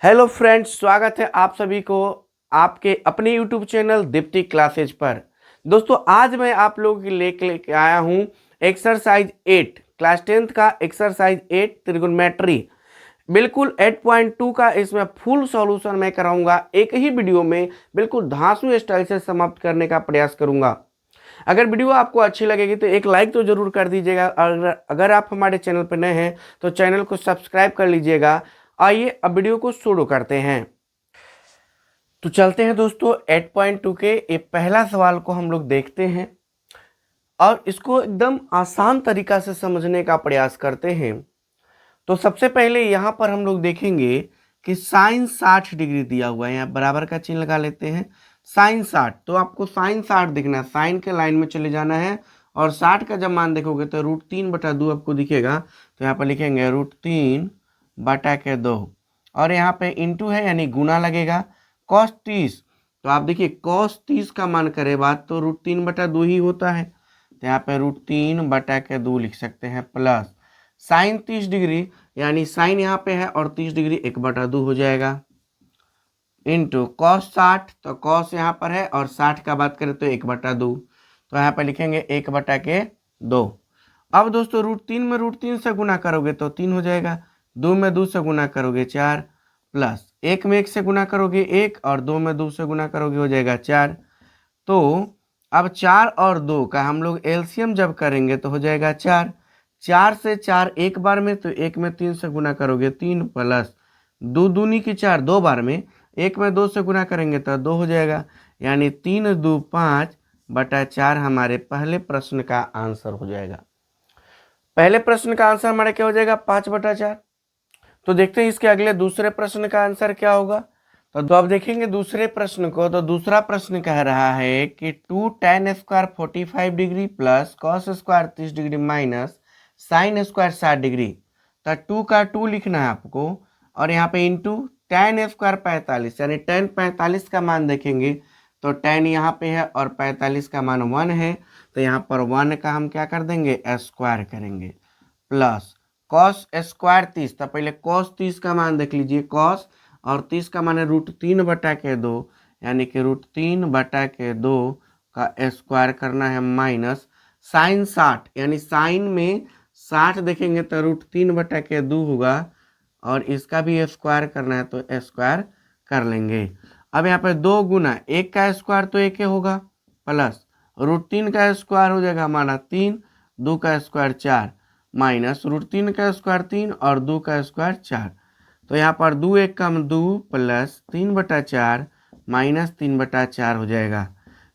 Hello friends, स्वागत है आप सभी को आपके अपने यूट्यूब चैनल दीप्ति क्लासेज पर। दोस्तों, आज मैं आप लोगों के लेके आया हूं एक्सरसाइज 8 क्लास 10th का एक्सरसाइज 8 त्रिगोनोमेट्री। बिल्कुल 8.2 का इसमें फुल सॉल्यूशन मैं कराऊंगा एक ही वीडियो में, बिल्कुल धांसू स्टाइल से समाप्त करने का प्रयास करूंगा। अगर वीडियो आपको अच्छी लगेगी तो एक लाइक तो जरूर कर दीजिएगा। अगर आप हमारे चैनल पर नए हैं तो चैनल को सब्सक्राइब कर लीजिएगा। आइए अब वीडियो को शुरू करते हैं। तो चलते हैं दोस्तों 8.2 के ये पहला सवाल को हम लोग देखते हैं और इसको एकदम आसान तरीका से समझने का प्रयास करते हैं। तो सबसे पहले यहाँ पर हम लोग देखेंगे कि साइन 60 डिग्री दिया हुआ है। यहाँ बराबर का चिन्ह लगा लेते हैं। साइन 60, तो आपको साइन 60 दिखना है, साइन के लाइन में चले जाना है और 60 का जब मान देखोगे तो √3/2 आपको दिखेगा। तो यहाँ पर लिखेंगे √3/2 और यहाँ पे इंटू है यानी गुना लगेगा। cos 30, तो आप देखिए cos 30 का मान करे बात तो √3/2 ही होता है। तो यहाँ पे √3/2 लिख सकते हैं प्लस साइन 30 डिग्री यानी साइन यहाँ पे है और 30 डिग्री 1/2 हो जाएगा इंटू cos 60, तो cos यहाँ पर है और 60 का बात करें तो 1/2, तो यहाँ पर लिखेंगे 1/2। अब दोस्तों √3 में √3 से गुना करोगे तो 3 हो जाएगा, 2 में 2 से गुना करोगे 4, प्लस 1 में 1 से गुना करोगे 1 और 2 में 2 से गुना करोगे हो जाएगा 4। तो अब 4 और 2 का हम लोग एलसीएम जब करेंगे तो हो जाएगा 4। 4 से 4 एक बार में, तो 1 में 3 से गुना करोगे 3, प्लस 2 दूनी की 4 दो बार में, 1 में 2 से गुना करेंगे तो 2 हो जाएगा, यानी 3 2 5/4 हमारे पहले प्रश्न का आंसर हो जाएगा। पहले प्रश्न का आंसर हमारा क्या हो जाएगा 5/4। तो देखते हैं इसके अगले दूसरे प्रश्न का आंसर क्या होगा। तो अब देखेंगे दूसरे प्रश्न को। तो दूसरा प्रश्न कह रहा है कि 2 tan square 45 degree plus cos square 30 degree minus sine square 60 degree. तो 2 का 2 लिखना है आपको और यहाँ पे इंटू tan स्क्वायर 45, यानी tan 45 का मान देखेंगे तो tan यहाँ पे है और 45 का मान 1 है, तो यहाँ पर 1 का हम क्या कर देंगे स्क्वायर करेंगे, प्लस cos स्क्वायर 30, तो पहले cos 30 का मान देख लीजिए, cos और 30 का मान है √3/2, यानी कि √3/2 का स्क्वायर करना है माइनस साइन 60, यानी साइन में 60 देखेंगे तो √3/2 होगा और इसका भी स्क्वायर करना है तो स्क्वायर कर लेंगे। अब यहाँ पे 2 गुना 1 का स्क्वायर तो 1 होगा, प्लस √3 का स्क्वायर हो जाएगा हमारा 3, 2 का स्क्वायर 4, माइनस √3 का स्क्वायर 3 और 2 का स्क्वायर 4। तो यहाँ पर 2 1 कम 2 प्लस 3/4 माइनस 3/4 हो जाएगा।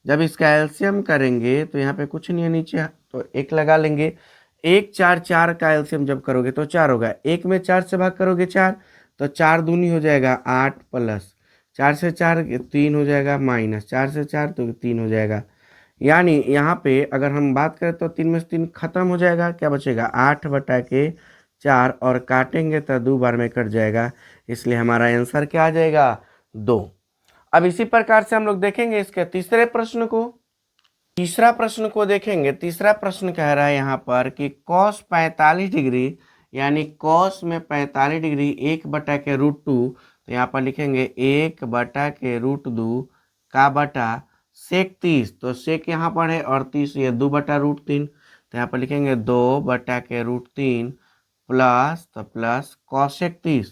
जब इसका एलसीएम करेंगे तो यहाँ पे कुछ नहीं है नीचे, तो 1 लगा लेंगे। 1 4 4 का एलसीएम जब करोगे तो 4 होगा, 1 में 4 से भाग करोगे 4, तो 4 दूनी हो जाएगा 8, प्लस 4 से 4 3 हो जाएगा, माइनस 4 से 4 तो 3 हो जाएगा। यानी यहाँ पे अगर हम बात करें तो 3 में से 3 खत्म हो जाएगा, क्या बचेगा 8/4 और काटेंगे तो 2 बार में कट जाएगा, इसलिए हमारा आंसर क्या आ जाएगा 2। अब इसी प्रकार से हम लोग देखेंगे इसके तीसरे प्रश्न को। तीसरा प्रश्न को देखेंगे। तीसरा प्रश्न कह रहा है यहाँ पर कि cos 45 डिग्री, यानी cos में 45 डिग्री 1/√2, तो यहाँ पर लिखेंगे 1/√2 का बटा सेक 30, तो सेक यहाँ पर है और 30 ये 2/√3, तो यहाँ पर लिखेंगे 2/√3 प्लस, तो प्लस कॉसेक 30,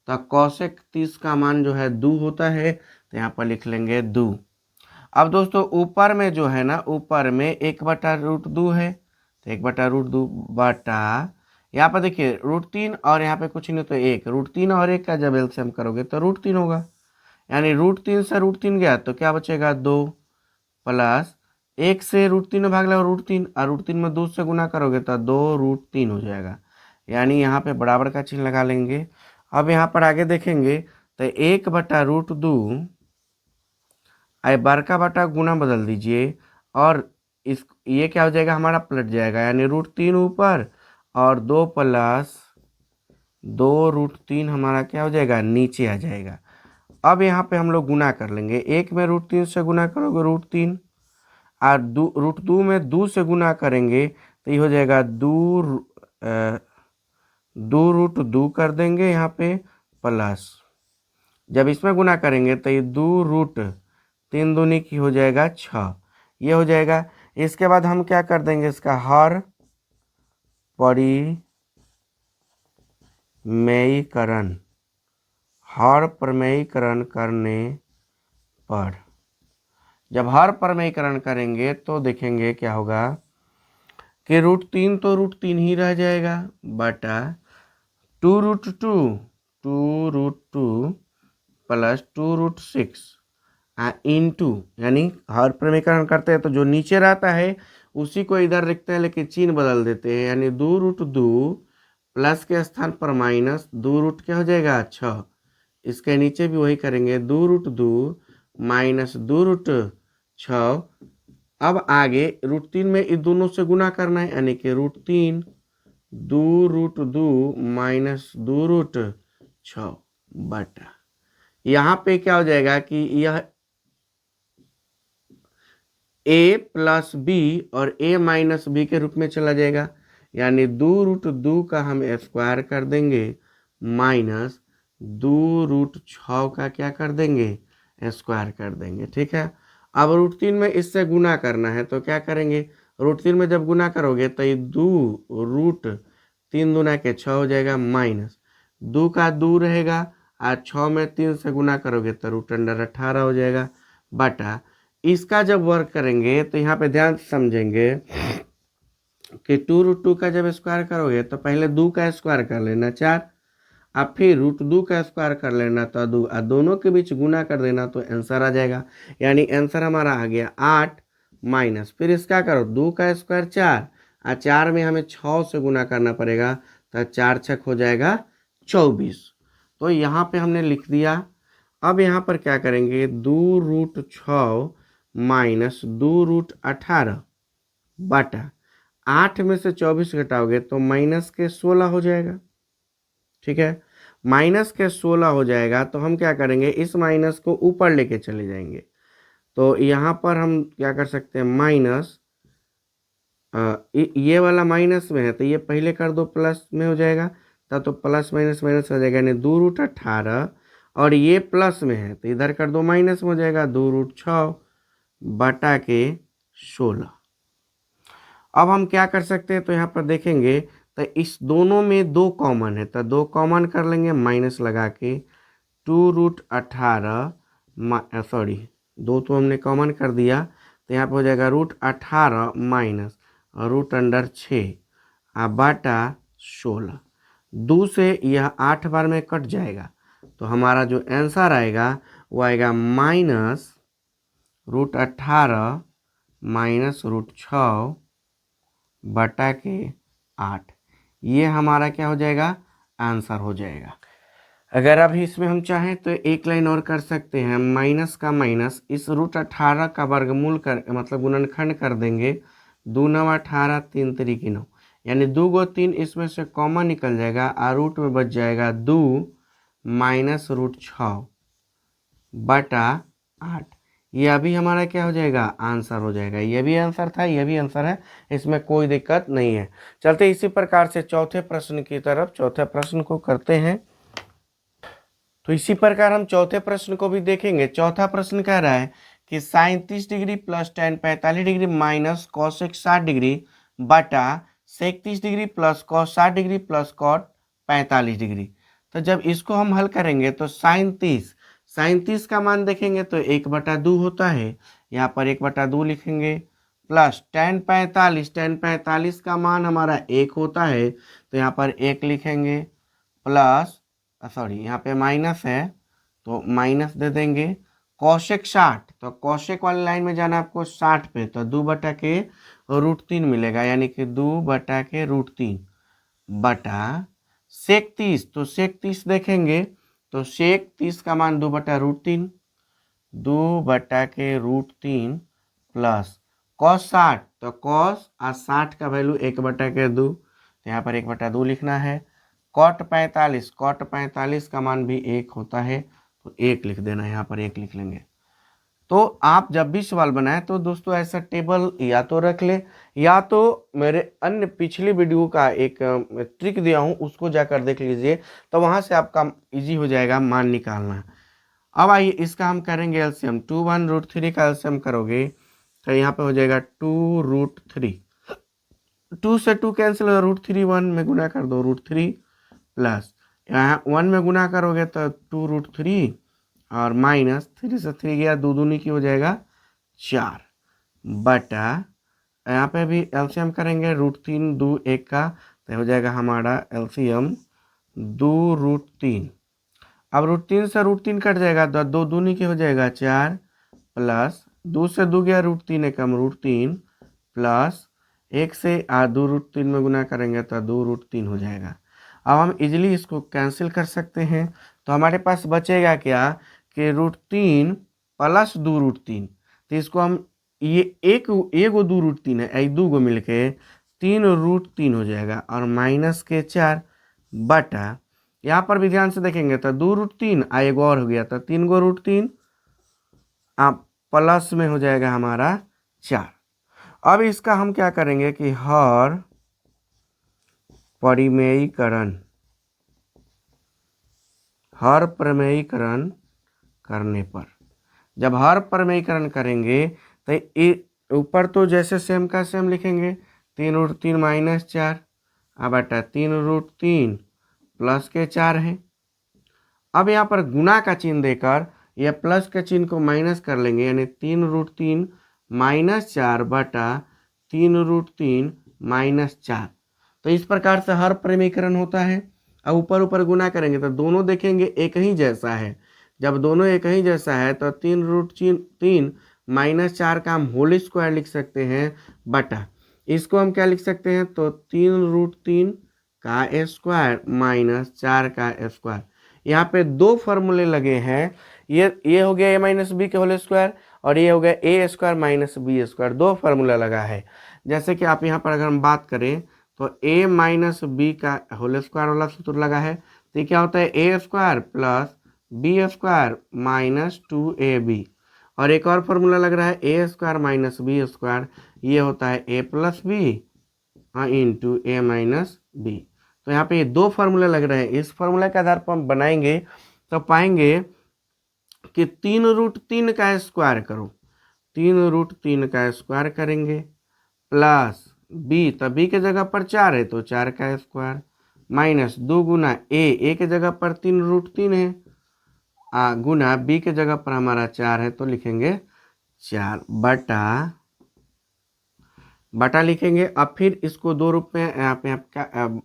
तो कॉसेक 30 का मान जो है 2 होता है, तो यहाँ पर लिख लेंगे 2। अब दोस्तों ऊपर में जो है ना, ऊपर में 1/√2 है, तो 1/√2 बटा यहाँ पर देखिए √3 और यहाँ पे कुछ नहीं तो 1, √3 और 1 का जब एलसीएम करोगे तो √3 होगा, यानी √3 से √3 गया तो क्या बचेगा 2, प्लस 1 से √3 भाग लो √3 और √3 में 2 से गुना करोगे तो 2√3 हो जाएगा, यानी यहाँ पे बराबर का चिन्ह लगा लेंगे। अब यहाँ पर आगे देखेंगे तो 1/√2 बार का बटा गुना बदल दीजिए और इस ये क्या हो जाएगा हमारा पलट जाएगा, यानी √3 ऊपर और 2 प्लस 2√3 हमारा क्या हो जाएगा नीचे आ जाएगा। अब यहाँ पे हम लोग गुना कर लेंगे, 1 में √3 से गुना करोगे √3 और √2 में 2 से गुना करेंगे तो ये हो जाएगा 2√2 कर देंगे यहाँ पे, प्लस जब इसमें गुना करेंगे तो ये 2√3 दूनी की हो जाएगा 6, ये हो जाएगा। इसके बाद हम क्या कर देंगे, इसका हर परिमेयीकरण, हर परिमेयीकरण करने पर, जब हर परिमेयीकरण करेंगे तो देखेंगे क्या होगा कि √3 तो √3 ही रह जाएगा बटा 2√2 प्लस 2√6 इंटू, यानी हर परिमेयीकरण करते हैं तो जो नीचे रहता है उसी को इधर लिखते हैं, लेकिन चिन्ह बदल देते हैं, यानी 2√2 प्लस के स्थान पर माइनस 2 क्या हो जाएगा 6, इसके नीचे भी वही करेंगे 2√2 माइनस 2√6। अब आगे √3 में इन दोनों से गुना करना है, यानी कि √3 2√2 माइनस 2√6 बटा, यहाँ पे क्या हो जाएगा कि यह a प्लस बी और a माइनस बी के रूप में चला जाएगा, यानी 2√2 का हम स्क्वायर कर देंगे माइनस 2√6 का क्या कर देंगे स्क्वायर कर देंगे। ठीक है, अब √3 में इससे गुना करना है तो क्या करेंगे, √3 में जब गुना करोगे तो ये 2√3 दूना के 6 हो जाएगा, माइनस 2 का 2 रहेगा और 6 में 3 से गुना करोगे तो √18 हो जाएगा बटा, इसका जब वर्क करेंगे तो यहाँ पे ध्यान से समझेंगे कि 2√2 का जब स्क्वायर करोगे तो पहले 2 का स्क्वायर कर लेना 4, अब फिर √2 का स्क्वायर कर लेना तो 2, और दोनों के बीच गुना कर देना तो आंसर आ जाएगा, यानी आंसर हमारा आ गया 8 माइनस, फिर इसका करो 2 का स्क्वायर 4 और 4 में हमें 6 से गुना करना पड़ेगा तो 4 छक हो जाएगा 24। तो यहाँ पे हमने लिख दिया। अब यहाँ पर क्या करेंगे, 2√6 माइनस 2√18 बटा 8 में से 24 घटाओगे तो माइनस के 16 हो जाएगा। ठीक है, माइनस के 16 हो जाएगा तो हम क्या करेंगे, इस माइनस को ऊपर लेके चले जाएंगे, तो यहाँ पर हम क्या कर सकते हैं माइनस, ये वाला माइनस में है तो ये पहले कर दो प्लस में हो जाएगा, तब तो प्लस माइनस माइनस हो जाएगा, यानी 2√18 और ये प्लस में है तो इधर कर दो माइनस में हो जाएगा 2√6 बटा के 16। अब हम क्या कर सकते हैं, तो यहाँ पर देखेंगे तो इस दोनों में 2 कॉमन है तो 2 कॉमन कर लेंगे माइनस लगा के 2√18 सॉरी 2 तो हमने कॉमन कर दिया तो यहाँ पर हो जाएगा √18 माइनस √6 बटा 16। 2 से यह 8 बार में कट जाएगा तो हमारा जो आंसर आएगा वो आएगा माइनस √18 माइनस √6 बटा के 8, ये हमारा क्या हो जाएगा आंसर हो जाएगा। अगर अभी इसमें हम चाहें तो एक लाइन और कर सकते हैं, माइनस का माइनस इस √18 का वर्गमूल कर मतलब गुणनखंड कर देंगे, 2 9 18 3 3 9, यानी 2 को 3 इसमें से कॉमन निकल जाएगा और रूट में बच जाएगा 2 माइनस √6 बटा 8, ये अभी हमारा क्या हो जाएगा आंसर हो जाएगा। ये भी आंसर था, ये भी आंसर है, इसमें कोई दिक्कत नहीं है। चलते इसी प्रकार से चौथे प्रश्न की तरफ, चौथे प्रश्न को करते हैं। तो इसी प्रकार हम चौथे प्रश्न को भी देखेंगे। चौथा प्रश्न कह रहा है कि sine 30 degree plus ten 45 degree minus cosec 60 degree बटा sec 30 degree plus cos 60 degree plus cot 45 degree. तो जब इसको हम हल करेंगे तो साइन 30 का मान देखेंगे तो 1/2 होता है, यहाँ पर 1/2 लिखेंगे, प्लस टेन 45 का मान हमारा 1 होता है तो यहाँ पर 1 लिखेंगे, प्लस सॉरी यहाँ पे माइनस है तो माइनस दे देंगे, कौशिक 60 तो कौशिक वाली लाइन में जाना आपको 60 पे, तो 2 बटा के √3 मिलेगा, यानी कि 2 बटा के √3 बटा सेक 30, तो सेक 30 देखेंगे तो सेक 30 का मान 2 बटा √3, 2 बटा के √3 प्लस कॉस 60 तो कॉस और 60 का वैल्यू 1 बटा के 2, तो यहाँ पर 1/2 लिखना है, कॉट 45 का मान भी 1 होता है तो 1 लिख देना, यहाँ पर 1 लिख लेंगे। तो आप जब भी सवाल बनाएं तो दोस्तों ऐसा टेबल या तो रख ले या तो मेरे अन्य पिछली वीडियो का एक ट्रिक दिया हूँ उसको जाकर देख लीजिए, तो वहाँ से आपका इजी हो जाएगा मान निकालना। अब आइए इसका हम करेंगे एलसीएम। 2 1 √3 का एलसीएम करोगे तो यहाँ पे हो जाएगा 2 √3। 2 से 2 कैंसिल हो, √3 1 में गुना कर दो, √3 प्लस यहाँ 1 में गुना करोगे तो 2 √3 और माइनस 3 से 3 गया, दो दूनी की हो जाएगा 4 बटा यहाँ पे भी एलसीएम करेंगे, √3 2 1 का तो हो जाएगा हमारा एलसीएम 2 √3। अब √3 से √3 कट जाएगा तो दो दूनी की हो जाएगा 4 प्लस 2 से 2 गया, √3 एकम √3 प्लस 1 से 2 √3 में गुना करेंगे तो 2 √3 हो जाएगा। अब हम इजीली इसको कैंसिल कर सकते हैं, तो हमारे पास बचेगा क्या कि √3 प्लस 2 √3। तो इसको हम ये एक एगो 2 √3 है, एक दो गो मिलके 3 √3 हो जाएगा और माइनस के 4 बटा यहाँ पर भी ध्यान से देखेंगे तो 2 √3 एगो और हो गया तो 3 गो √3 आप प्लस में हो जाएगा हमारा 4। अब इसका हम क्या करेंगे कि हर प्रमेयीकरण करने पर, जब हर प्रमेयीकरण करेंगे तो ऊपर तो जैसे सेम का सेम लिखेंगे, 3 √3 माइनस 4 अब बटा 3 √3 प्लस के 4 है। अब यहाँ पर गुना का चिन्ह देकर यह प्लस के चिन्ह को माइनस कर लेंगे, यानी 3 √3 माइनस 4 बटा 3 √3 माइनस 4। तो इस प्रकार से हर प्रमेयीकरण होता है। अब ऊपर ऊपर गुना करेंगे तो दोनों देखेंगे एक ही जैसा है, जब दोनों एक ही जैसा है तो 3 √3 माइनस 4 का हम होल स्क्वायर लिख सकते हैं बटा इसको हम क्या लिख सकते हैं तो 3 √3 का स्क्वायर माइनस 4 का स्क्वायर। यहाँ पे दो फॉर्मूले लगे हैं, ये हो गया a-b के होल स्क्वायर और ये हो गया a² माइनस b², दो फार्मूला लगा है। जैसे कि आप यहाँ पर अगर हम बात करें तो a-b का होल स्क्वायर वाला सूत्र लगा है, तो क्या होता है a² plus b² minus 2ab। और एक और फार्मूला लग रहा है a² माइनस b², ये होता है a plus b into a minus b। तो यहाँ पे ये दो फार्मूले लग रहे हैं, इस फार्मूले के आधार पर हम बनाएंगे तो पाएंगे कि 3 √3 का स्क्वायर करो, 3 √3 का स्क्वायर करेंगे प्लस b, तो b के जगह पर 4 है तो 4 का स्क्वायर माइनस 2 गुना a के जगह पर 3 √3 है गुना b के जगह पर हमारा 4 है तो लिखेंगे 4 बटा लिखेंगे। अब फिर इसको दो रूप में यहाँ पे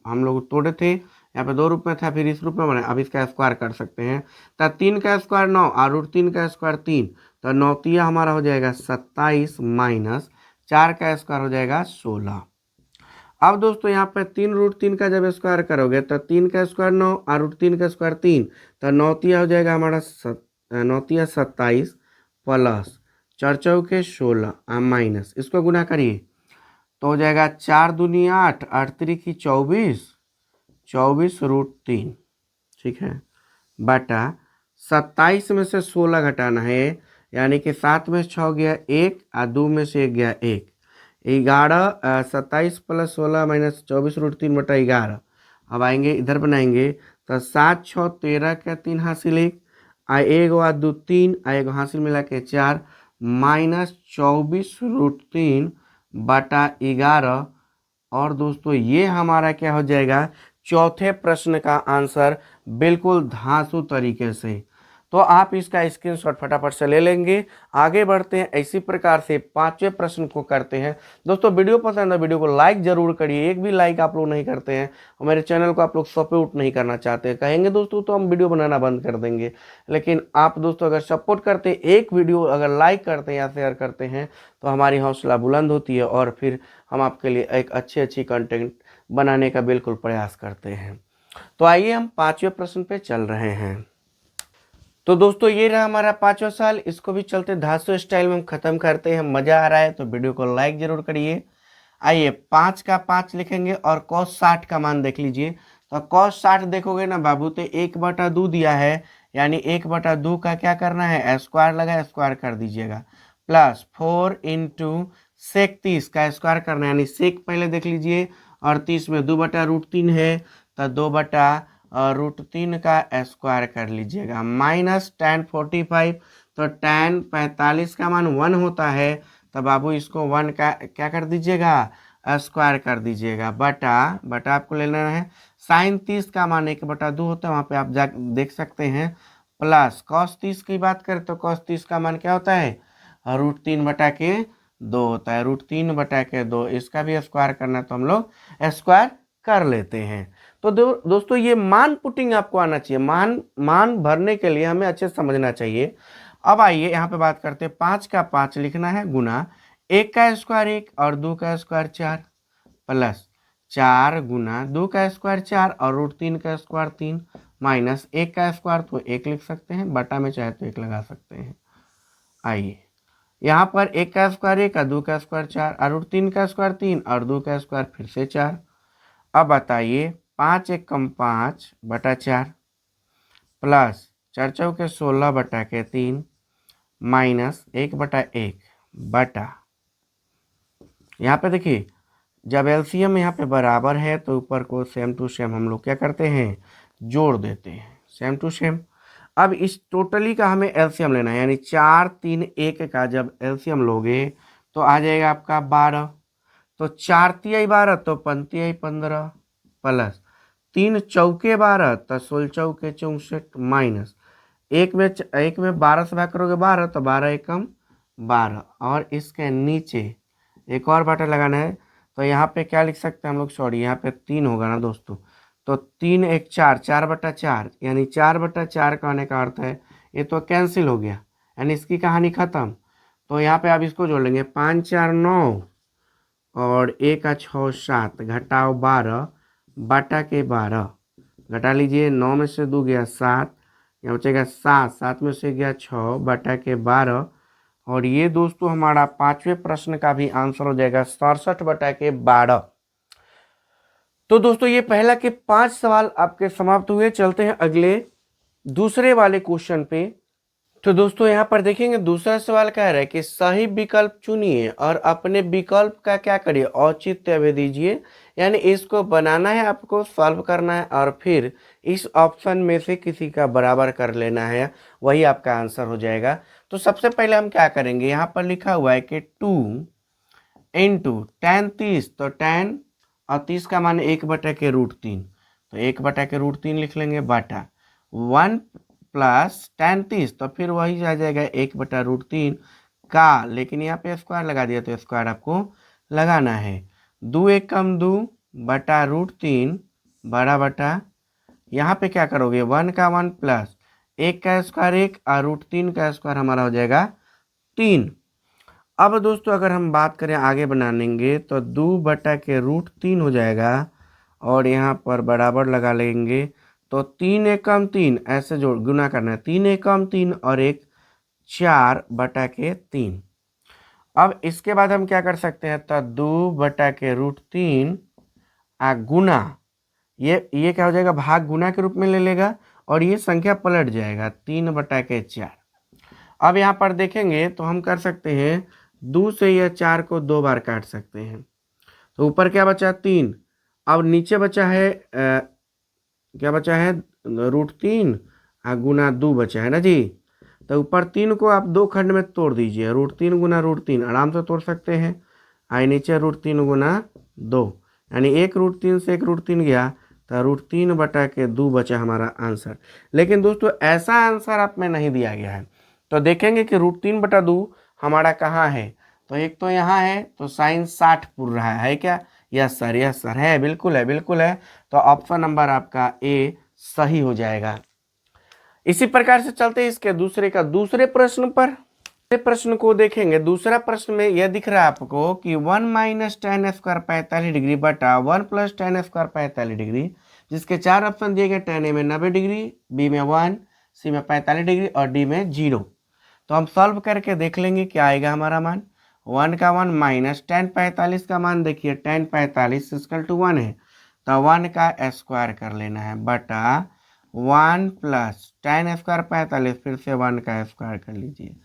हम लोग तोड़े थे, यहाँ पे 2 रूप में था, फिर इस रूप में बने, अब इसका स्क्वायर कर सकते हैं तो 3 का स्क्वायर 9 और √3 का स्क्वायर 3, तो 9 हमारा हो जाएगा 27 माइनस 4 का स्क्वायर हो जाएगा 16। अब दोस्तों यहाँ पे 3 √3 का जब स्क्वायर करोगे तो 3 का स्क्वायर 9 और √3 का स्क्वायर 3, तो 9 हो जाएगा हमारा 9 27 प्लस 4 चौके 16 माइनस इसको गुना करिए तो हो जाएगा 4 दूनी 8 8 3 24 √3, ठीक है बटा 27 में से 16 घटाना है, यानी कि 7 में 6 गया 1 और 2 में से 1 गया 1, 11 27 प्लस 16 माइनस 24 √3 बटा 11। अब आएंगे इधर बनाएंगे तो 7 6 13 का 3 हासिल 1 एगो आ 2 3 एगो हासिल मिला के 4 माइनस 24 √3 बटा 11। और दोस्तों ये हमारा क्या हो जाएगा चौथे प्रश्न का आंसर बिल्कुल धांसू तरीके से। तो आप इसका स्क्रीनशॉट फटाफट से ले लेंगे। आगे बढ़ते हैं, इसी प्रकार से पांचवें प्रश्न को करते हैं। दोस्तों वीडियो पसंद है वीडियो को लाइक जरूर करिए, एक भी लाइक आप लोग नहीं करते हैं और मेरे चैनल को आप लोग सपोर्ट नहीं करना चाहते, कहेंगे दोस्तों तो हम वीडियो बनाना बंद कर देंगे। लेकिन आप दोस्तों अगर सपोर्ट करते हैं, एक वीडियो अगर लाइक करते हैं या शेयर करते हैं तो हमारी हौसला बुलंद होती है और फिर हम आपके लिए एक अच्छी कंटेंट बनाने का बिल्कुल प्रयास करते हैं। तो आइए हम पांचवें प्रश्न पे चल रहे हैं। तो दोस्तों ये रहा हमारा पांचवा सवाल, इसको भी चलते धांसू स्टाइल में हम खत्म करते हैं। मजा आ रहा है तो वीडियो को लाइक जरूर करिए। आइए 5 का 5 लिखेंगे और cos 60 का मान देख लीजिए। तो cos 60 देखोगे ना बाबू तो 1/2 दिया है, यानी 1/2 का क्या करना है स्क्वायर लगा, स्क्वायर कर दीजिएगा प्लस 4 इंटू सेक 30 का स्क्वायर करना है, यानी सेक पहले देख लीजिए और 30 में 2/√3 है तो 2/√3 और √3 का स्क्वायर कर लीजिएगा माइनस tan 45। तो tan 45 का मान 1 होता है, तो बाबू इसको 1 का क्या कर दीजिएगा, स्क्वायर कर दीजिएगा, बटा आपको लेना है। sin 30 का मान 1/2 होता है, वहाँ पे आप जा देख सकते हैं। प्लस cos 30 की बात करें तो cos 30 का मान क्या होता है, √3/2 होता है, √3/2। इसका भी स्क्वायर करना है तो हम लोग स्क्वायर कर लेते हैं। तो दोस्तों ये मान पुटिंग आपको आना चाहिए, मान भरने के लिए हमें अच्छे से समझना चाहिए। अब आइए यहाँ पे बात करते हैं, 5 का 5 लिखना है गुना 1 का स्क्वायर 1 और 2 का स्क्वायर 4 प्लस 4 गुना 2 का स्क्वायर 4 और √3 का स्क्वायर 3 माइनस 1 का स्क्वायर तो 1 लिख सकते हैं, बटा में चाहे तो 1 लगा सकते हैं। आइए यहाँ पर 1 का स्क्वायर 1 और 2 का स्क्वायर 4 और √3 का स्क्वायर 3 और 2 का स्क्वायर फिर से 4। अब बताइए 5 1 कम 5/4 प्लस 4 चौके 16/3 माइनस 1/1 बटा, यहाँ पे देखिए जब एलसीएम यहाँ पे बराबर है तो ऊपर को सेम टू सेम हम लोग क्या करते हैं, जोड़ देते हैं, सेम टू सेम। अब इस टोटली का हमें एलसीएम लेना है, यानी 4 3 1 का जब एलसीएम लोगे तो आ जाएगा आपका 12। तो 4 तिहाई 12 तो 5 तिहाई 15 प्लस 3 चौके 12 तो 16 चौके 64 माइनस एक में 12 से भाग करोगे 12 तो 12 एकम 12 और इसके नीचे एक और बटा लगाना है। तो यहाँ पे क्या लिख सकते हैं हम लोग, सॉरी यहाँ पे 3 होगा ना दोस्तों, तो 3 1 4 4/4 यानी 4/4 का होने का अर्थ है ये तो कैंसिल हो गया, यानी इसकी कहानी खत्म। तो यहाँ पे आप इसको जोड़ लेंगे 5 4 9 और 1 का 6 7 घटाओ 12 बटा के 12 घटा लीजिए, 9 में से 2 गया 7, यहाँ बचेगा 7 7 में से गया 6 बटा के 12 और ये दोस्तों हमारा 5वें प्रश्न का भी आंसर हो जाएगा 67 बटा के 12। तो दोस्तों ये पहला के 5 सवाल आपके समाप्त हुए। चलते हैं अगले दूसरे वाले क्वेश्चन पे। तो दोस्तों यहाँ पर देखेंगे दूसरा सवाल कह रहा है कि सही विकल्प चुनिए और अपने विकल्प का क्या करिए, औचित्य भी दीजिए, यानी इसको बनाना है, आपको सॉल्व करना है और फिर इस ऑप्शन में से किसी का बराबर कर लेना है, वही आपका आंसर हो जाएगा। तो सबसे पहले हम क्या करेंगे, यहाँ पर लिखा हुआ है कि 2 × tan 30, तो tan और 30 का मान 1/√3, तो 1/√3 लिख लेंगे बटा 1 प्लस tan 30 तो फिर वही आ जाएगा 1/√3 का, लेकिन यहाँ पे स्क्वायर लगा दिया तो स्क्वायर आपको लगाना है। 2 1 कम 2 बटा √3 बड़ा बटा, यहाँ पे क्या करोगे 1 का 1 प्लस 1 का स्क्वायर 1 और √3 का स्क्वायर हमारा हो जाएगा 3। अब दोस्तों अगर हम बात करें आगे बनाएंगे तो 2 बटा के √3 हो जाएगा और यहाँ पर बराबर लगा लेंगे, तो 3 एकम 3 ऐसे जोड़ गुना करना है, 3 एकम 3 और 1 4 बटा के 3। अब इसके बाद हम क्या कर सकते हैं, तो 2 बटा के √3 गुना, ये क्या हो जाएगा, भाग गुना के रूप में ले लेगा और ये संख्या पलट जाएगा 3 बटा के 4। अब यहाँ पर देखेंगे तो हम कर सकते हैं 2 से यह 4 को 2 बार काट सकते हैं, तो ऊपर क्या बचा 3, अब नीचे बचा है क्या बचा है √3 गुना 2 बचा है ना जी। तो ऊपर 3 को आप 2 खंड में तोड़ दीजिए, √3 गुना √3 आराम से तोड़ सकते हैं, आई नीचे √3 गुना 2 यानी 1 √3 से 1 √3 गया तो √3 बटा के 2 बचा हमारा आंसर। लेकिन दोस्तों ऐसा आंसर आप में नहीं दिया गया है, तो देखेंगे कि √3/2 हमारा कहाँ है, तो एक तो यहाँ है, तो साइन 60 पूर रहा है क्या, यस सर है, बिल्कुल है बिल्कुल है। तो ऑप्शन नंबर आपका ए सही हो जाएगा। इसी प्रकार से चलते हैं इसके दूसरे प्रश्न पर। प्रश्न को देखेंगे, दूसरा प्रश्न में यह दिख रहा है आपको कि 1 - tan² 45 डिग्री बटा 1 + tan² 45 डिग्री, जिसके 4 ऑप्शन दिए गए, tan A में 90 डिग्री, बी में 1, सी में 45 डिग्री और डी में 0। तो हम सॉल्व करके देख लेंगे क्या आएगा हमारा मान। 1 का 1 माइनस tan 45 का मान देखिए, tan 45 = 1 है, तो 1 का स्क्वायर कर लेना है बटा 1 प्लस tan² 45 फिर से 1 का स्क्वायर कर लीजिए,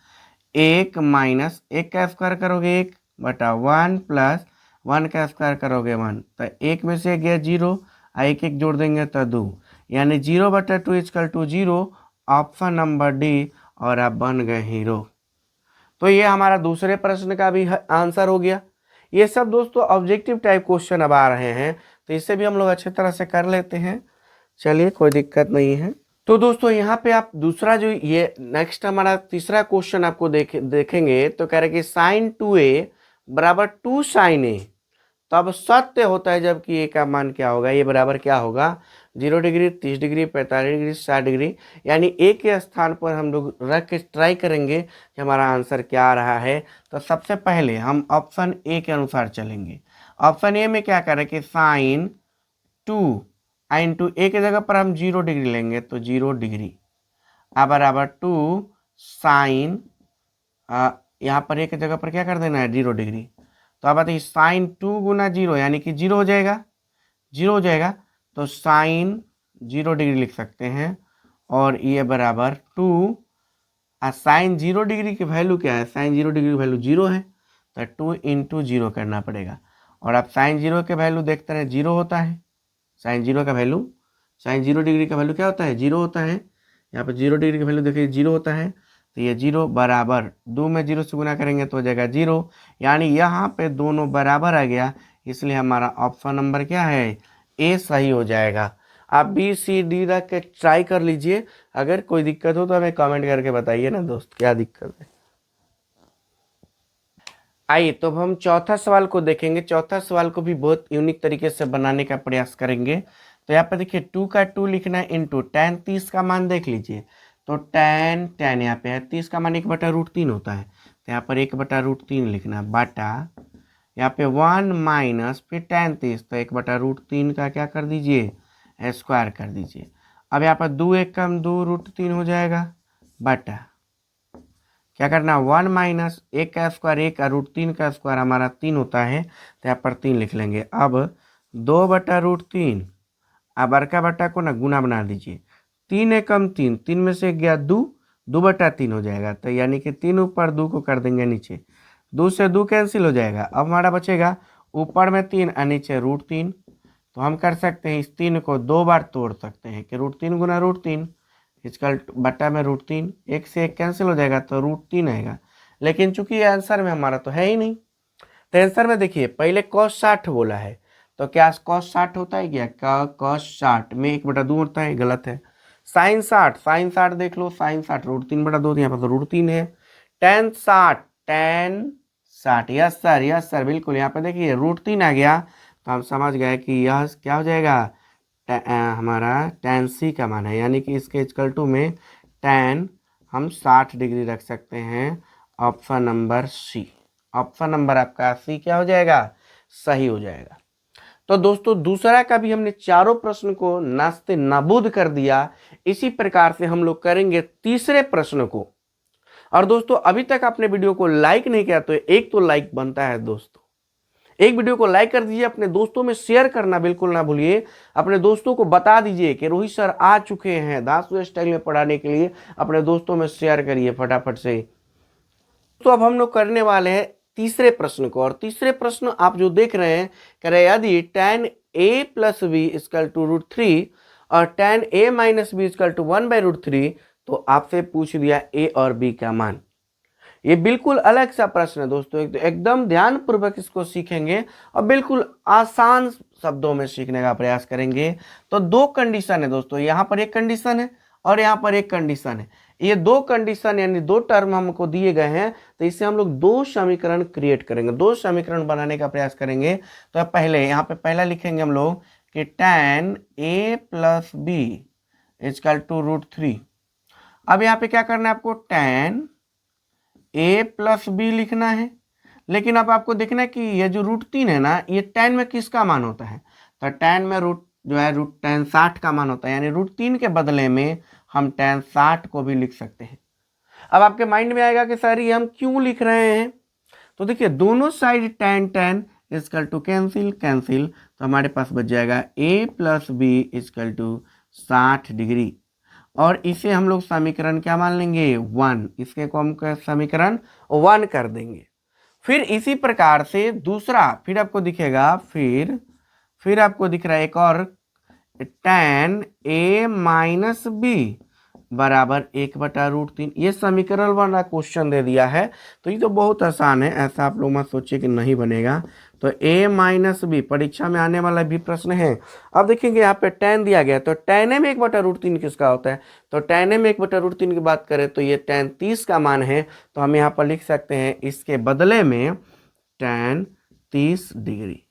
1 माइनस 1 का स्क्वायर करोगे 1 बटा 1 प्लस 1 का स्क्वायर करोगे 1, तो 1 में से गया 0, 1 1 जोड़ देंगे तो 2, यानी 0/2 equal to 0, option number D, और आप बन गए हीरो। तो ये हमारा दूसरे प्रश्न का भी आंसर हो गया। ये सब दोस्तों ऑब्जेक्टिव टाइप क्वेश्चन अब आ रहे हैं, तो इससे भी हम लोग अच्छे तरह से कर लेते हैं। चलिए, कोई दिक्कत नहीं है। तो दोस्तों यहाँ पे आप दूसरा जो ये नेक्स्ट हमारा तीसरा क्वेश्चन आपको देखेंगे तो कह रहे कि sin 2a बराबर 2 sin a तब सत्य होता है जबकि ए का मान क्या होगा। ये बराबर क्या होगा, 0 डिग्री, 30 डिग्री, 45 डिग्री, 60 डिग्री। यानी ए के स्थान पर हम लोग रख के ट्राई करेंगे कि हमारा आंसर क्या आ रहा है। तो सबसे पहले हम ऑप्शन ए के अनुसार चलेंगे। ऑप्शन ए में क्या करें कि साइन 2 इंटू ए के जगह पर हम 0 डिग्री लेंगे तो 0 डिग्री बराबर 2 साइन, यहाँ पर ए के जगह पर क्या कर देना है 0 डिग्री। तो अब बताइए साइन 2 गुना 0 यानी कि 0 हो जाएगा, 0 हो जाएगा। तो साइन 0 डिग्री लिख सकते हैं और ये बराबर 2, साइन 0 डिग्री की वैल्यू क्या है, साइन 0 डिग्री की वैल्यू 0 है, तो 2 इंटू 0 करना पड़ेगा। और अब साइन 0 के वैल्यू देखते हैं 0 होता है, साइन 0 का वैल्यू, साइन 0 डिग्री का वैल्यू क्या होता है 0 होता है। यहाँ पर 0 डिग्री का वैल्यू देखिए 0 होता है। तो ये 0 बराबर 2 में 0 से गुना करेंगे तो हो जाएगा 0, यानी यहाँ पे दोनों बराबर आ गया, इसलिए हमारा ऑप्शन नंबर क्या है ए सही हो जाएगा। आप बी सी डी रख के ट्राई कर लीजिए, अगर कोई दिक्कत हो तो हमें कमेंट करके बताइए ना दोस्त क्या दिक्कत है। आइए तो अब हम चौथा सवाल को देखेंगे। चौथा सवाल को भी बहुत यूनिक तरीके से बनाने का प्रयास करेंगे। तो यहाँ पर देखिए 2 का 2 लिखना है इंटू tan 30 का मान देख लीजिए। तो tan यहाँ पे है 30 का मान 1/√3 होता है, तो यहाँ पर 1/√3 लिखना बाटा यहाँ पे 1 माइनस फिर tan 30, तो 1/√3 का क्या कर दीजिए स्क्वायर कर दीजिए। अब यहाँ पर 2 1 कम 2√3 हो जाएगा बटा क्या करना 1 माइनस 1 का स्क्वायर 1 और √3 का स्क्वायर हमारा 3 होता है, तो यहाँ पर 3 लिख लेंगे। अब 2/√3, अब बड़का बटा को ना गुना बना दीजिए, 3 एकम 3, 3 में से गया 2, 2/3 हो जाएगा। तो यानी कि 3 ऊपर 2 को कर देंगे नीचे, 2 से 2 कैंसिल हो जाएगा। अब हमारा बचेगा ऊपर में 3 और नीचे √3। तो हम कर सकते हैं इस 3 को 2 बार तोड़ सकते हैं कि √3 गुना √3 इसका बट्टा में √3, 1 से 1 कैंसिल हो जाएगा तो √3 आएगा। लेकिन चूंकि ये आंसर में हमारा तो है ही नहीं, तो आंसर में देखिए पहले cos 60 बोला है, तो क्या cos 60 होता है क्या, cos 60 में 1/2 होता है, गलत है। sin 60 देख लो, sin 60 √3/2, यहाँ पर तो √3 है। tan 60 यस सर बिल्कुल, यहाँ पे देखिए √3 आ गया, तो हम समझ गए कि यह क्या हो जाएगा हमारा tan c का मान है, यानी कि इसके इक्वल टू में tan हम 60 डिग्री रख सकते हैं। Option number C, option number आपका सी क्या हो जाएगा सही हो जाएगा। तो दोस्तों दूसरा का भी हमने चारों प्रश्न को नास्ते नाबूद कर दिया। इसी प्रकार से हम लोग करेंगे तीसरे प्रश्न को। और दोस्तों अभी तक आपने वीडियो को लाइक नहीं किया तो एक तो लाइक बनता है दोस्तों, एक वीडियो को लाइक कर दीजिए, अपने दोस्तों में शेयर करना बिल्कुल ना भूलिए। अपने दोस्तों को बता दीजिए कि रोहित सर आ चुके हैं दासू स्टाइल में पढ़ाने के लिए, अपने दोस्तों में शेयर करिए फटाफट से। तो अब हम लोग करने वाले हैं तीसरे प्रश्न को, और तीसरे प्रश्न आप जो देख रहे हैं कह रहे यदि tan a + b = √3 और tan a - b = 1/√3, तो आपसे पूछ दिया a और b का मान। ये बिल्कुल अलग सा प्रश्न है दोस्तों, एकदम ध्यान पूर्वक इसको सीखेंगे और बिल्कुल आसान शब्दों में सीखने का प्रयास करेंगे। तो दो कंडीशन है दोस्तों, यहाँ पर एक कंडीशन है और यहाँ पर एक कंडीशन है। ये दो कंडीशन यानी दो टर्म हमको दिए गए हैं, तो इससे हम लोग दो समीकरण क्रिएट करेंगे, दो समीकरण बनाने का प्रयास करेंगे। तो पहले यहाँ पे पहला लिखेंगे हम लोग कि tan a + b = √3। अब यहाँ पे क्या करना है आपको tan a + b लिखना है, लेकिन अब आपको देखना है कि ये जो √3 है ना, ये tan में किसका मान होता है, तो tan में tan 60 का मान होता है, यानी √3 के बदले में हम tan 60 को भी लिख सकते हैं। अब आपके माइंड में आएगा कि सर ये हम क्यों लिख रहे हैं, तो देखिए दोनों साइड tan = कैंसिल, तो हमारे पास बच जाएगा a + b = 60 डिग्री, और इसे हम लोग समीकरण क्या मान लेंगे 1, इसके को हम समीकरण 1 कर देंगे। फिर इसी प्रकार से दूसरा फिर आपको दिखेगा, फिर आपको दिख रहा है tan a माइनस बी बराबर 1/√3। ये समीकरण वाला क्वेश्चन दे दिया है, तो ये तो बहुत आसान है, ऐसा आप लोग मत सोचिए कि नहीं बनेगा। तो a माइनस बी परीक्षा में आने वाला भी प्रश्न है। अब देखेंगे यहाँ पे tan दिया गया, तो tan a में 1/√3 किसका होता है, तो tan a में 1/√3 की बात करें तो ये tan 30 का मान है। तो हम यहाँ पर लिख सकते हैं इसके बदले में tan 30 डिग्री।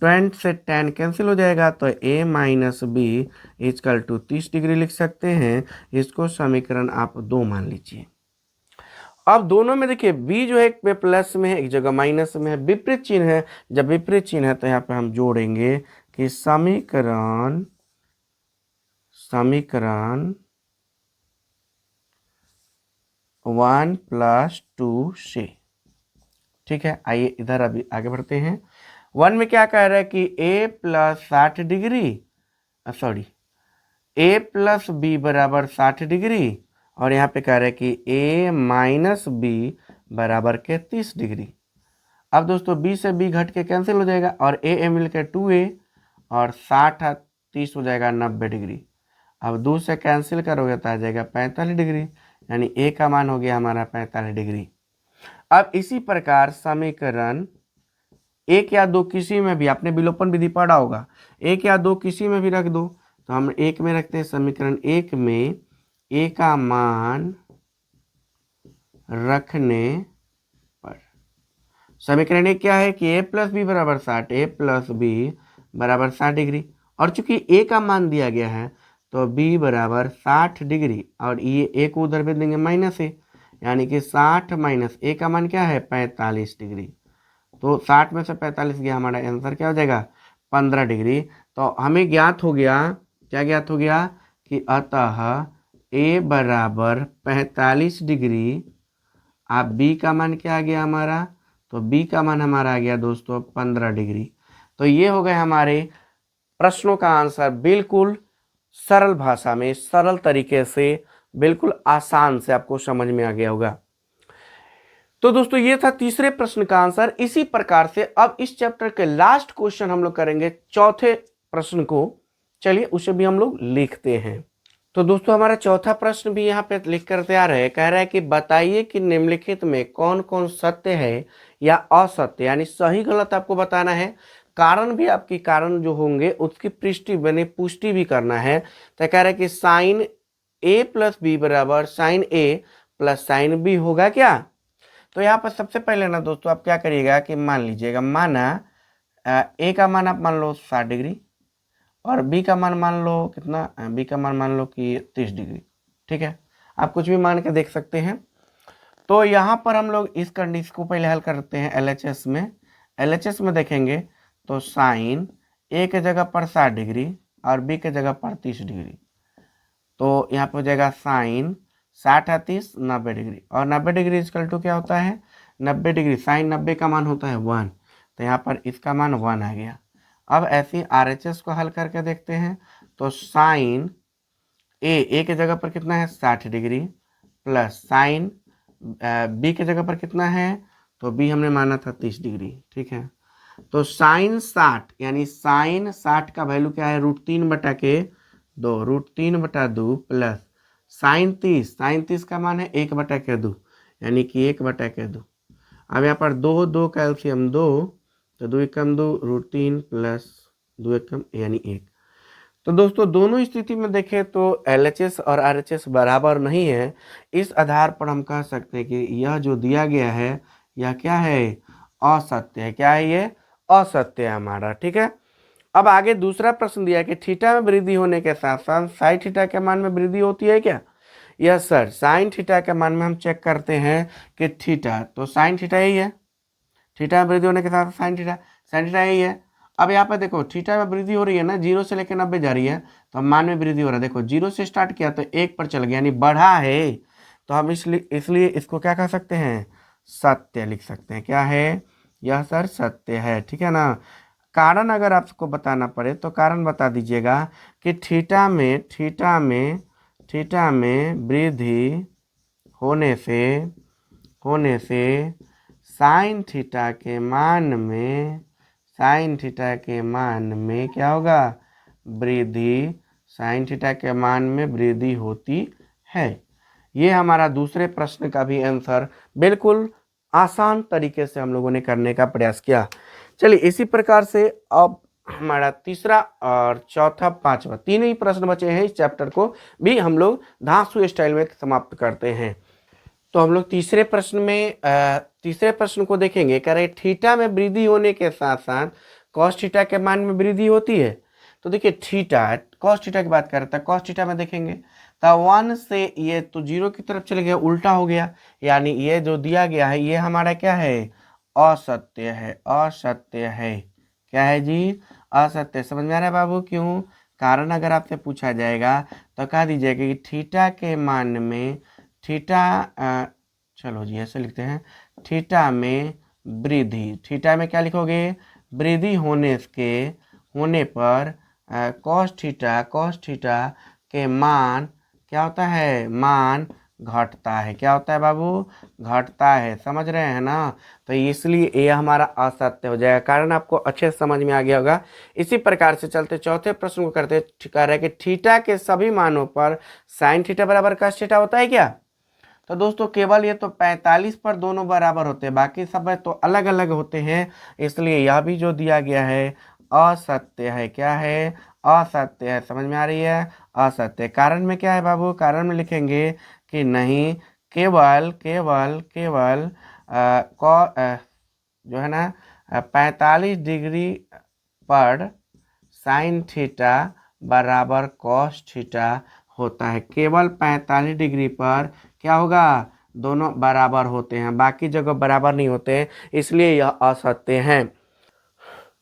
20 से tan कैंसिल हो जाएगा, तो a minus B equal to 30 degree लिख सकते हैं। इसको समीकरण आप 2 मान लीजिए। अब दोनों में देखिए b जो है एक पे प्लस में है, एक जगह माइनस में है, विपरीत चिन्ह है। जब विपरीत चिन्ह है तो यहाँ पे हम जोड़ेंगे कि समीकरण समीकरण 1 + 2 से। ठीक है, आइए इधर अभी आगे बढ़ते हैं। 1 में क्या कह रहा है कि a + 60 degree, sorry a + b बराबर 60 डिग्री, और यहाँ पे कह रहा है कि a माइनस बी बराबर के 30 डिग्री। अब दोस्तों b से b घट के कैंसिल हो जाएगा, और a मिल के 2a, और 60 30 हो जाएगा 90 डिग्री। अब 2 से कैंसिल करोगे तो आ जाएगा 45 डिग्री, यानी a का मान हो गया हमारा 45 डिग्री। अब इसी प्रकार समीकरण 1 या 2 किसी में भी, आपने विलोपन विधि पढ़ा होगा, 1 या 2 किसी में भी रख दो। तो हम 1 में रखते हैं, समीकरण 1 में a का मान रखने पर समीकरण 1 क्या है कि a + b बराबर 60, a + b बराबर 60 डिग्री, और चूंकि a का मान दिया गया है तो b बराबर 60 डिग्री, और ये a को उधर भेज देंगे माइनस a, यानी कि 60 माइनस a का मान क्या है 45 डिग्री। तो 60 में से 45 गया, हमारा आंसर क्या हो जाएगा 15 डिग्री। तो हमें ज्ञात हो गया, क्या ज्ञात हो गया कि अतः a बराबर 45 डिग्री। अब b का मान क्या आ गया हमारा, तो b का मान हमारा आ गया दोस्तों 15 डिग्री। तो ये हो गए हमारे प्रश्नों का आंसर, बिल्कुल सरल भाषा में, सरल तरीके से, बिल्कुल आसान से आपको समझ में आ गया होगा। तो दोस्तों ये था तीसरे प्रश्न का आंसर। इसी प्रकार से अब इस चैप्टर के लास्ट क्वेश्चन हम लोग करेंगे चौथे प्रश्न को। चलिए उसे भी हम लोग लिखते हैं। तो दोस्तों हमारा चौथा प्रश्न भी यहाँ पे लिख कर तैयार है। कह रहा है कि बताइए कि निम्नलिखित में कौन कौन सत्य है या असत्य, यानी सही गलत आपको बताना है। कारण भी आपकी कारण जो होंगे उसकी पुष्टि भी करना है। तो कह रहा है कि साइन a + b बराबर साइन a + साइन b होगा क्या। तो यहाँ पर सबसे पहले ना दोस्तों आप क्या करिएगा कि मान लीजिएगा, माना a का मान आप मान लो 60 डिग्री, और b का मान मान लो कितना, b का मान मान लो कि 30 डिग्री। ठीक है, आप कुछ भी मान के देख सकते हैं। तो यहाँ पर हम लोग इस कंडीशन को पहले हल करते हैं LHS में। LHS में देखेंगे तो साइन a के जगह पर 60 डिग्री और b के जगह पर 30 डिग्री। तो यहाँ पर हो जाएगा साइन 60 है 30 90 डिग्री, और 90 डिग्री इक्वल टू क्या होता है 90 डिग्री, साइन 90 का मान होता है 1। तो यहाँ पर इसका मान 1 आ गया। अब ऐसे RHS को हल करके देखते हैं। तो साइन ए के जगह पर कितना है 60 डिग्री, प्लस साइन बी के जगह पर कितना है, तो बी हमने माना था 30 डिग्री। ठीक है, तो साइन 60 यानी साइन 60 का वैल्यू क्या है √3/2, √3/2 प्लस साइन 30 का मान है 1/2, यानी कि 1/2। अब यहाँ पर 2 2 कैल्शियम 2, तो 2 एकम 2 √3 प्लस 2 एकम यानी 1। तो दोस्तों दोनों स्थिति में देखें तो LHS और RHS बराबर नहीं है। इस आधार पर हम कह सकते हैं कि यह जो दिया गया है यह क्या है असत्य है। क्या है ये असत्य है हमारा। ठीक है, अब आगे दूसरा प्रश्न दिया है कि थीटा में वृद्धि होने के साथ साथ साइन थीटा के मान में वृद्धि होती है क्या। यस सर, साइन थीटा के मान में हम चेक करते हैं कि थीटा, तो साइन थीटा यही है, थीटा में वृद्धि होने के साथ साइन थीटा यही है। अब यहाँ पर देखो थीटा में वृद्धि हो रही है ना, 0 से लेकर 90 जा रही है, तो मान में वृद्धि हो रहा है। देखो 0 से स्टार्ट किया तो 1 पर चल गया, यानी बढ़ा है। तो हम इसलिए इसको क्या कह सकते हैं सत्य लिख सकते हैं। क्या है यह सर सत्य है। ठीक है ना। कारण अगर आपको बताना पड़े तो कारण बता दीजिएगा कि थीटा में वृद्धि होने से साइन थीटा के मान में क्या होगा वृद्धि, साइन थीटा के मान में वृद्धि होती है। ये हमारा दूसरे प्रश्न का भी आंसर बिल्कुल आसान तरीके से हम लोगों ने करने का प्रयास किया। चलिए इसी प्रकार से अब हमारा तीसरा और चौथा पांचवा तीन ही प्रश्न बचे हैं। इस चैप्टर को भी हम लोग धांसू स्टाइल में समाप्त करते हैं। तो हम लोग तीसरे प्रश्न को देखेंगे। कह रहे थीटा में वृद्धि होने के साथ साथ कॉस थीटा के मान में वृद्धि होती है। तो देखिए थीटा, कॉस थीटा की बात कर रहे थे, कॉस थीटा में देखेंगे तो 1 से ये तो 0 की तरफ चले गया, उल्टा हो गया, यानी ये जो दिया गया है ये हमारा क्या है, असत्य है। असत्य है, क्या है जी, असत्य। समझ में आ रहा है बाबू? क्यों? कारण अगर आपसे पूछा जाएगा तो कह दीजिएगा कि थीटा के मान में चलो जी ऐसे लिखते हैं, थीटा में वृद्धि, थीटा में क्या लिखोगे, वृद्धि होने पर कॉस थीटा के मान क्या होता है, मान घटता है। क्या होता है बाबू? घटता है। समझ रहे हैं ना? तो इसलिए ये हमारा असत्य हो जाएगा। कारण आपको अच्छे से समझ में आ गया होगा। इसी प्रकार से चलते चौथे प्रश्न को करते, कह रहे हैं कि थीटा के सभी मानों पर साइन थीटा बराबर कॉस थीटा होता है क्या? तो दोस्तों केवल ये तो 45 पर दोनों बराबर होते हैं, बाकी सब तो अलग अलग होते हैं, इसलिए यह भी जो दिया गया है असत्य है। क्या है? असत्य है। समझ में आ रही है? असत्य। कारण में क्या है बाबू? कारण में लिखेंगे कि नहीं, केवल केवल केवल जो है ना 45 डिग्री पर साइन थीटा बराबर कॉस थीटा होता है। केवल 45 डिग्री पर क्या होगा, दोनों बराबर होते हैं, बाकी जगह बराबर नहीं होते, इसलिए यह असत्य है।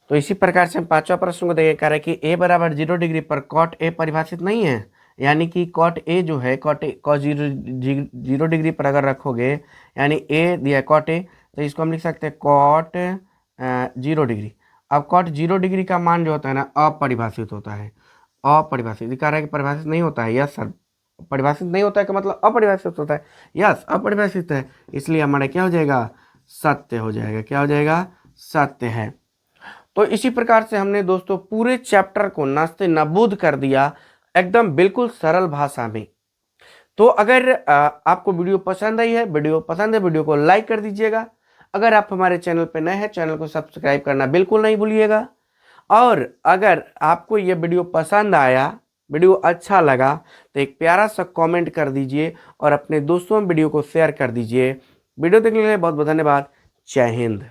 तो इसी प्रकार से हम पांचवा प्रश्न को देखें। कह रहे हैं कि a बराबर 0 डिग्री पर कॉट ए परिभाषित नहीं है, यानी कि कॉट ए जो है, कॉट ए कॉस 0 डिग्री पर अगर रखोगे, यानी ए दिया कॉट ए, तो इसको हम लिख सकते हैं कॉट 0 डिग्री। अब कॉट 0 डिग्री का मान जो होता है ना, अपरिभाषित होता है। अपरिभाषित दिखा रहा है कि परिभाषित नहीं होता है। यस सर, परिभाषित नहीं होता है का मतलब अपरिभाषित होता है। यस, अपरिभाषित है, इसलिए हमारा क्या हो जाएगा, सत्य हो जाएगा। क्या हो जाएगा? सत्य है। तो इसी प्रकार से हमने दोस्तों पूरे चैप्टर को नास्ते नाबूद कर दिया, एकदम बिल्कुल सरल भाषा में। तो अगर आपको वीडियो पसंद आई है, वीडियो को लाइक कर दीजिएगा। अगर आप हमारे चैनल पर नए हैं, चैनल को सब्सक्राइब करना बिल्कुल नहीं भूलिएगा। और अगर आपको ये वीडियो पसंद आया, वीडियो अच्छा लगा, तो एक प्यारा सा कमेंट कर दीजिए और अपने दोस्तों में वीडियो को शेयर कर दीजिए। वीडियो देखने के लिए बहुत बहुत धन्यवाद। जय हिंद।